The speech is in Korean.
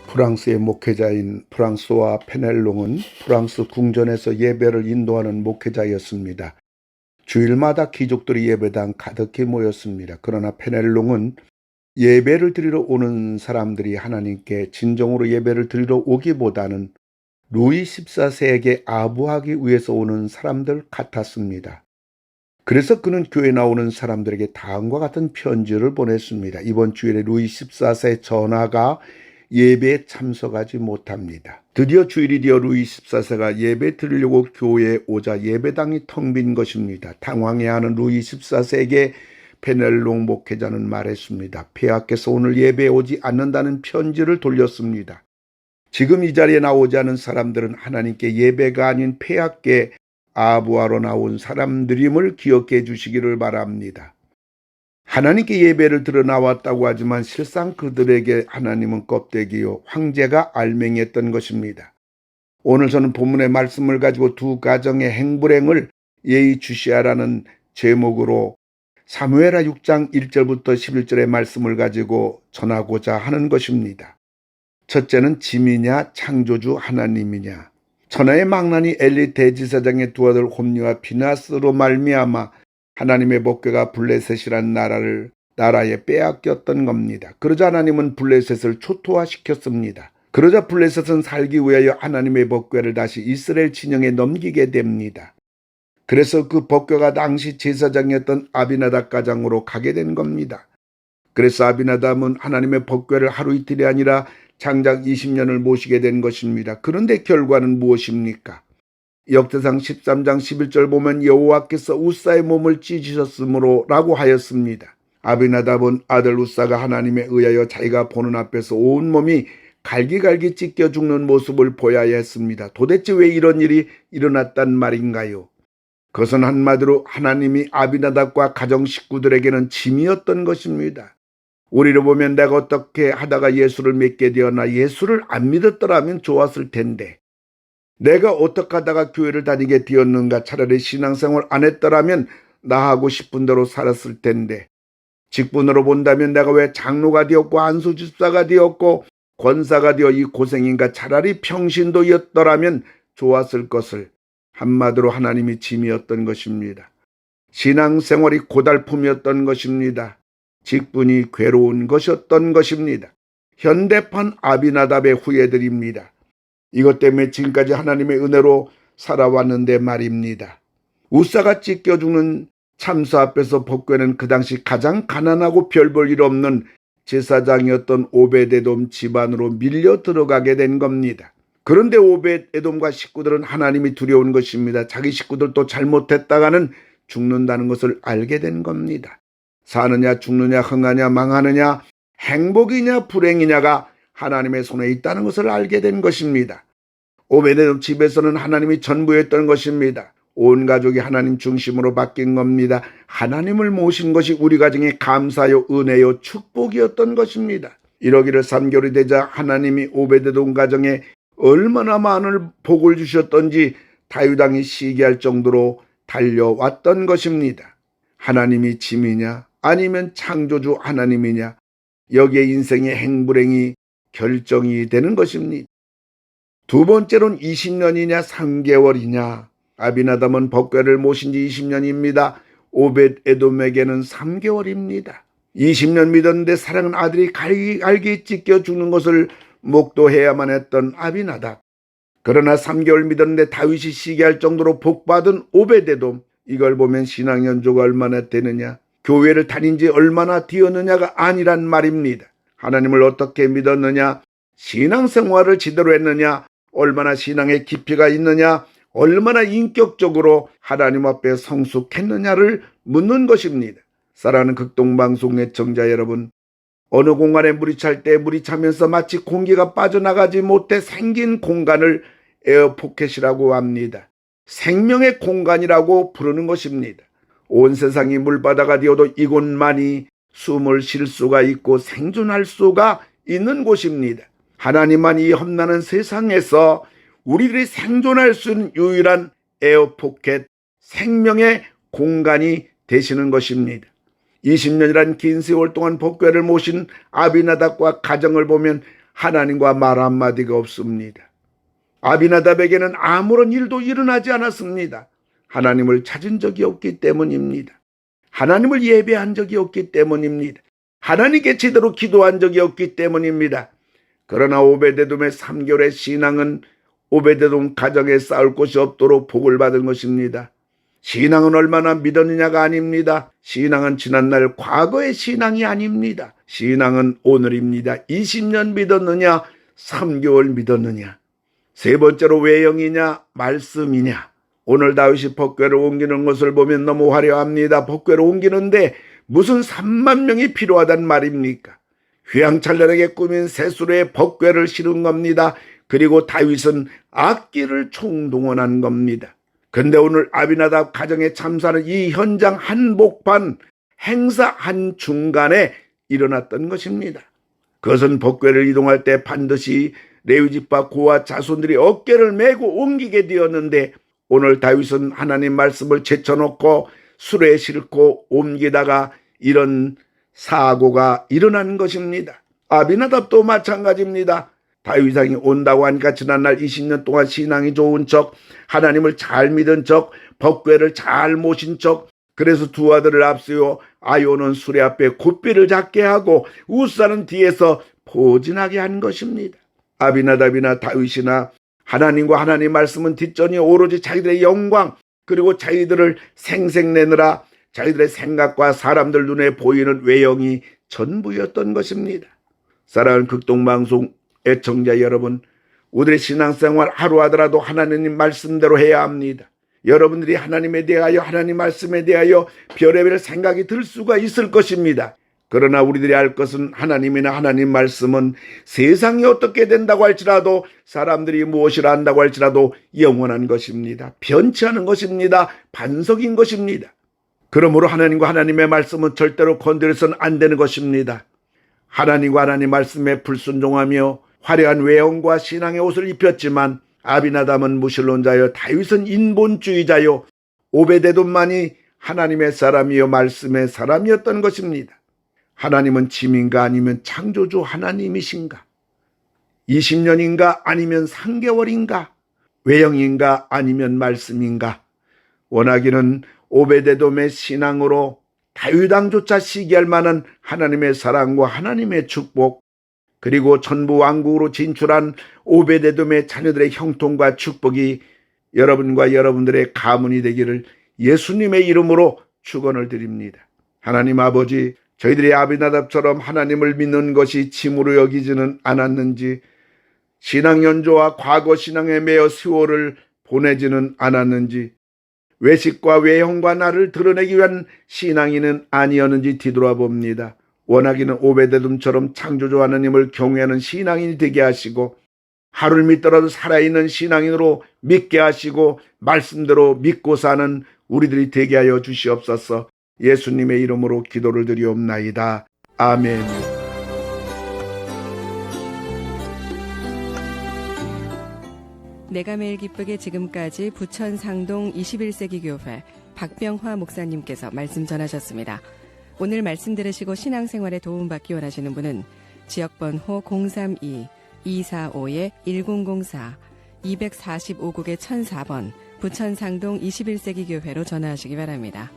프랑스의 목회자인 프랑스와 페넬롱은 프랑스 궁전에서 예배를 인도하는 목회자였습니다. 주일마다 귀족들이 예배당 가득히 모였습니다. 그러나 페넬롱은 예배를 드리러 오는 사람들이 하나님께 진정으로 예배를 드리러 오기보다는 루이 14세에게 아부하기 위해서 오는 사람들 같았습니다. 그래서 그는 교회에 나오는 사람들에게 다음과 같은 편지를 보냈습니다. 이번 주일에 루이 14세 전하가 예배에 참석하지 못합니다. 드디어 주일이 되어 루이 14세가 예배 드리려고 교회에 오자 예배당이 텅 빈 것입니다. 당황해하는 루이 14세에게 페넬롱 목회자는 말했습니다. 폐하께서 오늘 예배에 오지 않는다는 편지를 돌렸습니다. 지금 이 자리에 나오지 않은 사람들은 하나님께 예배가 아닌 폐하께 아부하러 나온 사람들임을 기억해 주시기를 바랍니다. 하나님께 예배를 들어 나왔다고 하지만 실상 그들에게 하나님은 껍데기요 황제가 알맹이였던 것입니다. 오늘 저는 본문의 말씀을 가지고 두 가정의 행불행을 예의주시하라는 제목으로 사무엘하 6장 1절부터 11절의 말씀을 가지고 전하고자 하는 것입니다. 첫째는 짐이냐 창조주 하나님이냐. 천하의 망나니 엘리 대지사장의 두 아들 홈니와 비나스로 말미암아 하나님의 복궤가 블레셋이란 나라에 빼앗겼던 겁니다. 그러자 하나님은 블레셋을 초토화시켰습니다. 그러자 블레셋은 살기 위하여 하나님의 복궤를 다시 이스라엘 진영에 넘기게 됩니다. 그래서 그 복궤가 당시 제사장이었던 아비나답 가장으로 가게 된 겁니다. 그래서 아비나답은 하나님의 복궤를 하루 이틀이 아니라 장작 20년을 모시게 된 것입니다. 그런데 결과는 무엇입니까? 역대상 13장 11절 보면 여호와께서 우사의 몸을 찢으셨으므로 라고 하였습니다. 아비나답은 아들 우사가 하나님에 의하여 자기가 보는 앞에서 온몸이 갈기갈기 찢겨 죽는 모습을 보아야 했습니다. 도대체 왜 이런 일이 일어났단 말인가요? 그것은 한마디로 하나님이 아비나답과 가정 식구들에게는 짐이었던 것입니다. 우리로 보면 내가 어떻게 하다가 예수를 믿게 되었나, 예수를 안 믿었더라면 좋았을 텐데, 내가 어떻게 하다가 교회를 다니게 되었는가, 차라리 신앙생활 안 했더라면 나 하고 싶은 대로 살았을 텐데, 직분으로 본다면 내가 왜 장로가 되었고 안수집사가 되었고 권사가 되어 이 고생인가, 차라리 평신도였더라면 좋았을 것을. 한마디로 하나님이 짐이었던 것입니다. 신앙생활이 고달픔이었던 것입니다. 직분이 괴로운 것이었던 것입니다. 현대판 아비나답의 후예들입니다. 이것 때문에 지금까지 하나님의 은혜로 살아왔는데 말입니다. 우사가 찢겨 죽는 참사 앞에서 복궤는 그 당시 가장 가난하고 별 볼 일 없는 제사장이었던 오벳에돔 집안으로 밀려 들어가게 된 겁니다. 그런데 오벳에돔과 식구들은 하나님이 두려운 것입니다. 자기 식구들도 잘못했다가는 죽는다는 것을 알게 된 겁니다. 사느냐 죽느냐 흥하냐 망하느냐 행복이냐 불행이냐가 하나님의 손에 있다는 것을 알게 된 것입니다. 오벳에돔 집에서는 하나님이 전부였던 것입니다. 온 가족이 하나님 중심으로 바뀐 겁니다. 하나님을 모신 것이 우리 가정의 감사요 은혜요 축복이었던 것입니다. 이러기를 3개월이 되자 하나님이 오벳에돔 가정에 얼마나 많은 복을 주셨던지 다윗 왕이 시기할 정도로 달려왔던 것입니다. 하나님이 짐이냐 아니면 창조주 하나님이냐, 여기에 인생의 행불행이 결정이 되는 것입니다. 두 번째로는 20년이냐 3개월이냐. 아비나답은 복궤를 모신 지 20년입니다. 오벳에돔에게는 3개월입니다. 20년 믿었는데 사랑하는 아들이 갈기 찢겨 죽는 것을 목도해야만 했던 아비나답. 그러나 3개월 믿었는데 다윗이 시기할 정도로 복받은 오벳에돔. 이걸 보면 신앙 연조가 얼마나 되느냐, 교회를 다닌 지 얼마나 되었느냐가 아니란 말입니다. 하나님을 어떻게 믿었느냐, 신앙생활을 제대로 했느냐, 얼마나 신앙의 깊이가 있느냐, 얼마나 인격적으로 하나님 앞에 성숙했느냐를 묻는 것입니다. 사랑하는 극동방송 애청자 여러분, 어느 공간에 물이 찰 때 물이 차면서 마치 공기가 빠져나가지 못해 생긴 공간을 에어포켓이라고 합니다. 생명의 공간이라고 부르는 것입니다. 온 세상이 물바다가 되어도 이곳만이 숨을 쉴 수가 있고 생존할 수가 있는 곳입니다. 하나님만 이 험난한 세상에서 우리들이 생존할 수 있는 유일한 에어포켓, 생명의 공간이 되시는 것입니다. 20년이란 긴 세월 동안 복궤를 모신 아비나답과 가정을 보면 하나님과 말 한마디가 없습니다. 아비나답에게는 아무런 일도 일어나지 않았습니다. 하나님을 찾은 적이 없기 때문입니다. 하나님을 예배한 적이 없기 때문입니다. 하나님께 제대로 기도한 적이 없기 때문입니다. 그러나 오베데돔의 3개월의 신앙은 오베데돔 가정에 쌓을 곳이 없도록 복을 받은 것입니다. 신앙은 얼마나 믿었느냐가 아닙니다. 신앙은 지난날 과거의 신앙이 아닙니다. 신앙은 오늘입니다. 20년 믿었느냐, 3개월 믿었느냐. 세 번째로 외형이냐, 말씀이냐. 오늘 다윗이 법궤를 옮기는 것을 보면 너무 화려합니다. 법궤를 옮기는데 무슨 3만 명이 필요하단 말입니까? 휘황찬란하게 꾸민 세수로의 법궤를 실은 겁니다. 그리고 다윗은 악기를 총동원한 겁니다. 근데 오늘 아비나답 가정에 참사는 이 현장 한복판 행사 한중간에 일어났던 것입니다. 그것은 법궤를 이동할 때 반드시 레위지파 고아 자손들이 어깨를 메고 옮기게 되었는데 오늘 다윗은 하나님 말씀을 제쳐놓고 수레에 싣고 옮기다가 이런 사고가 일어난 것입니다. 아비나답도 마찬가지입니다. 다윗 왕이 온다고 하니까 지난날 20년 동안 신앙이 좋은 척, 하나님을 잘 믿은 척, 법궤를 잘 모신 척, 그래서 두 아들을 앞세워 아요는 수레 앞에 굿비를 잡게 하고 우사는 뒤에서 포진하게 한 것입니다. 아비나답이나 다윗이나 하나님과 하나님 말씀은 뒷전이 오로지 자기들의 영광 그리고 자기들을 생색내느라 자기들의 생각과 사람들 눈에 보이는 외형이 전부였던 것입니다. 사랑하는 극동방송 애청자 여러분, 우리의 신앙생활 하루 하더라도 하나님 말씀대로 해야 합니다. 여러분들이 하나님에 대하여 하나님 말씀에 대하여 별의별 생각이 들 수가 있을 것입니다. 그러나 우리들이 알 것은 하나님이나 하나님 말씀은 세상이 어떻게 된다고 할지라도 사람들이 무엇이라 한다고 할지라도 영원한 것입니다. 변치 않은 것입니다. 반석인 것입니다. 그러므로 하나님과 하나님의 말씀은 절대로 건드려서는 안 되는 것입니다. 하나님과 하나님 말씀에 불순종하며 화려한 외형과 신앙의 옷을 입혔지만 아비나답은 무신론자요, 다윗은 인본주의자요, 오베데돔만이 하나님의 사람이요 말씀의 사람이었던 것입니다. 하나님은 짐인가 아니면 창조주 하나님이신가? 20년인가 아니면 3개월인가? 외형인가 아니면 말씀인가? 원하기는 오베데돔의 신앙으로 다윗 왕조차 시기할 만한 하나님의 사랑과 하나님의 축복, 그리고 전부 왕국으로 진출한 오베데돔의 자녀들의 형통과 축복이 여러분과 여러분들의 가문이 되기를 예수님의 이름으로 축원을 드립니다. 하나님 아버지, 저희들이 아비나답처럼 하나님을 믿는 것이 짐으로 여기지는 않았는지, 신앙 연조와 과거 신앙에 매여 세월을 보내지는 않았는지, 외식과 외형과 나를 드러내기 위한 신앙인은 아니었는지 뒤돌아봅니다. 원하기는 오베데돔처럼 창조주 하나님을 경외하는 신앙인이 되게 하시고 하루를 믿더라도 살아있는 신앙인으로 믿게 하시고 말씀대로 믿고 사는 우리들이 되게 하여 주시옵소서. 예수님의 이름으로 기도를 드리옵나이다. 아멘. 내가 매일 기쁘게 지금까지 부천 상동 21세기 교회 박병화 목사님께서 말씀 전하셨습니다. 오늘 말씀 들으시고 신앙생활에 도움받기 원하시는 분은 지역번호 032-245-1004 245국의 1004번 부천 상동 21세기 교회로 전화하시기 바랍니다.